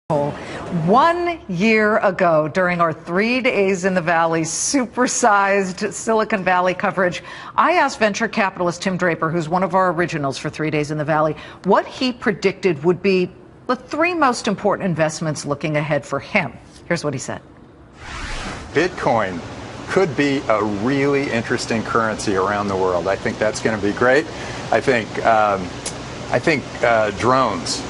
1 year ago, during our 3 Days in the Valley supersized Silicon Valley coverage, I asked venture capitalist Tim Draper, who's one of our originals for 3 Days in the Valley, what he predicted would be the three most important investments looking ahead for him. Here's what he said. Bitcoin could be a really interesting currency around the world. I think that's going to be great. I think drones,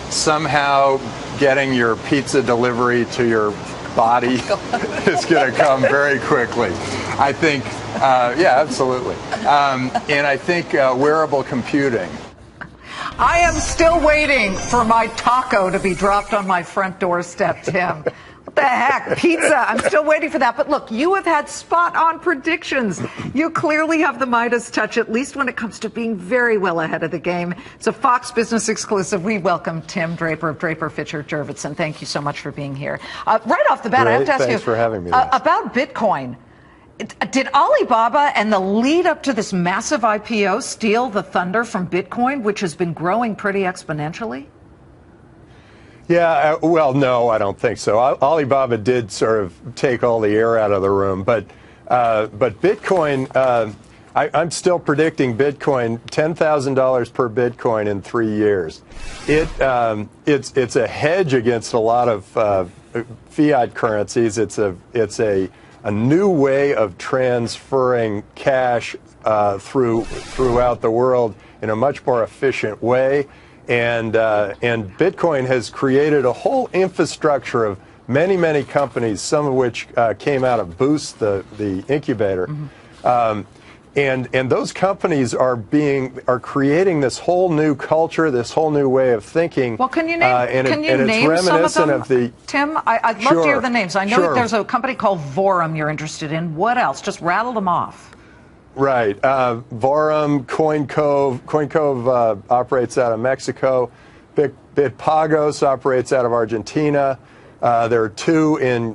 somehow getting your pizza delivery to your body is going to come very quickly. I think, yeah, absolutely. And I think wearable computing. I am still waiting for my taco to be dropped on my front doorstep, Tim. What the heck? Pizza. I'm still waiting for that. But look, you have had spot-on predictions. You clearly have the Midas touch, at least when it comes to being very well ahead of the game. It's a Fox Business exclusive. We welcome Tim Draper of Draper Fisher Jurvetson. Thank you so much for being here. Right off the bat, Great. I have to ask Thanks you for having me, about Bitcoin. Did Alibaba and the lead up to this massive IPO steal the thunder from Bitcoin, which has been growing pretty exponentially? Yeah, well, no, I don't think so. Alibaba did sort of take all the air out of the room, but Bitcoin, I'm still predicting Bitcoin $10,000 per Bitcoin in 3 years. It's a hedge against a lot of fiat currencies. It's a new way of transferring cash throughout the world in a much more efficient way. And Bitcoin has created a whole infrastructure of many companies, some of which came out of Boost, the incubator. Mm-hmm. And those companies are creating this whole new culture, this whole new way of thinking. Well, can you name some of them? Tim, I'd love to hear the names. I know there's a company called Vorum you're interested in. What else? Just rattle them off. Right. Vorum, CoinCove operates out of Mexico. Bitpagos operates out of Argentina. There are two in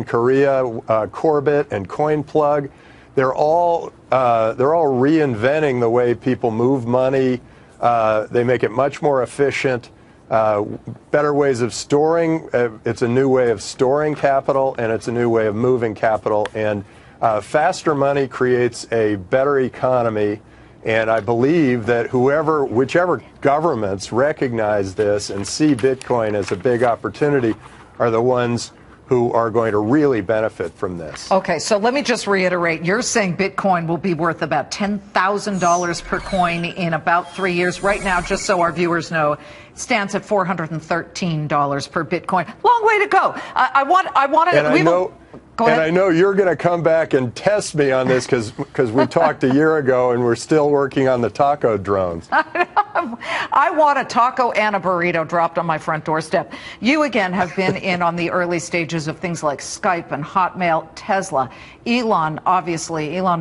Korea, Corbit and CoinPlug. They're all reinventing the way people move money. They make it much more efficient. Better ways of storing. It's a new way of storing capital, and it's a new way of moving capital. And faster money creates a better economy. And I believe that whichever governments recognize this and see Bitcoin as a big opportunity are the ones who are going to really benefit from this. Okay, so let me just reiterate. You're saying Bitcoin will be worth about $10,000 per coin in about 3 years. Right now, just so our viewers know, it stands at $413 per Bitcoin. Long way to go. I want to. And I know you're going to come back and test me on this because we talked a year ago and we're still working on the taco drones. I want a taco and a burrito dropped on my front doorstep. You, again, have been in on the early stages of things like Skype and Hotmail, Tesla. Elon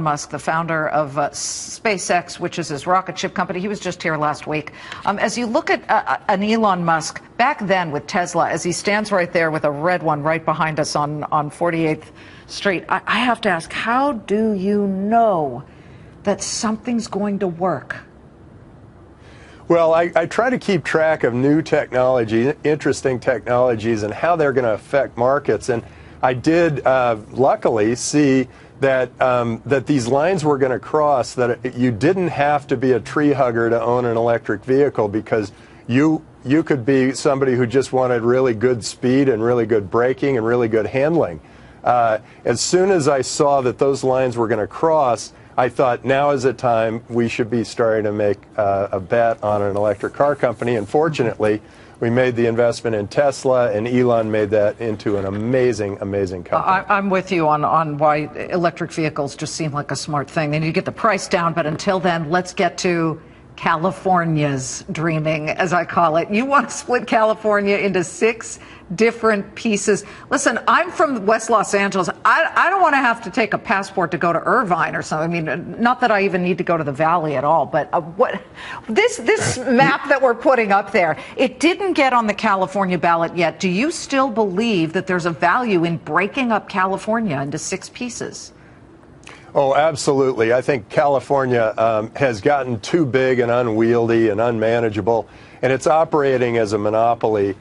Musk, the founder of SpaceX, which is his rocket ship company. He was just here last week. As you look at an Elon Musk, back then with Tesla, as he stands right there with a red one right behind us on 48th Street, I have to ask, how do you know that something's going to work? Well, I try to keep track of new technology, interesting technologies, and how they're going to affect markets. And I did, luckily, see that that these lines were going to cross, that you didn't have to be a tree hugger to own an electric vehicle, because you could be somebody who just wanted really good speed and really good braking and really good handling. As soon as I saw that those lines were going to cross, I thought now is the time we should be starting to make a bet on an electric car company. And fortunately, we made the investment in Tesla, and Elon made that into an amazing company. I'm with you on why electric vehicles just seem like a smart thing. They need to get the price down, but until then, let's get to California's dreaming, as I call it. You want to split California into 6 different pieces. Listen, I'm from West Los Angeles. I don't want to have to take a passport to go to Irvine or something. I mean, not that I even need to go to the Valley at all, but this map that we're putting up there, it didn't get on the California ballot yet. Do you still believe that there's a value in breaking up California into 6 pieces? Oh, absolutely. I think California has gotten too big and unwieldy and unmanageable, and it's operating as a monopoly.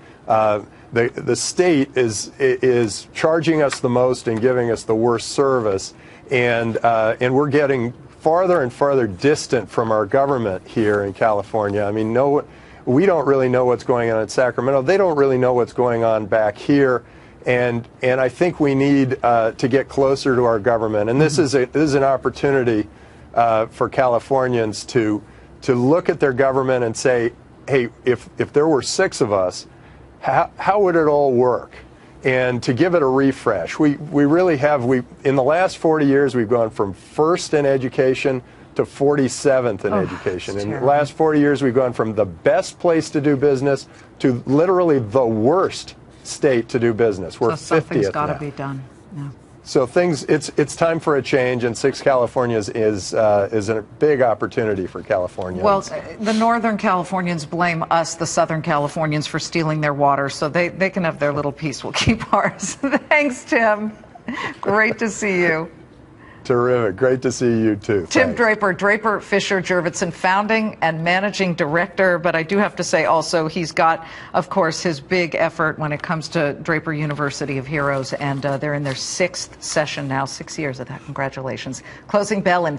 the state is charging us the most and giving us the worst service, and we're getting farther and farther distant from our government here in California. I mean, we don't really know what's going on in Sacramento. They don't really know what's going on back here, and I think we need to get closer to our government. And this is an opportunity for Californians to look at their government and say, hey, if there were 6 of us, how would it all work? And to give it a refresh. We really have, in the last 40 years, we've gone from first in education to 47th in education. In the last 40 years, we've gone from the best place to do business to literally the worst state to do business. We're 50th now. Something's got to be done. Yeah. So it's time for a change, and 6 Californias is a big opportunity for Californians. Well, the Northern Californians blame us, the Southern Californians, for stealing their water, so they can have their little piece. We'll keep ours. Thanks, Tim. Great to see you. Terrific. Great to see you, too. Tim Draper, Draper Fisher Jurvetson, founding and managing director. But I do have to say also he's got, of course, his big effort when it comes to Draper University of Heroes. And they're in their 6th session now, 6 years of that. Congratulations. Closing bell in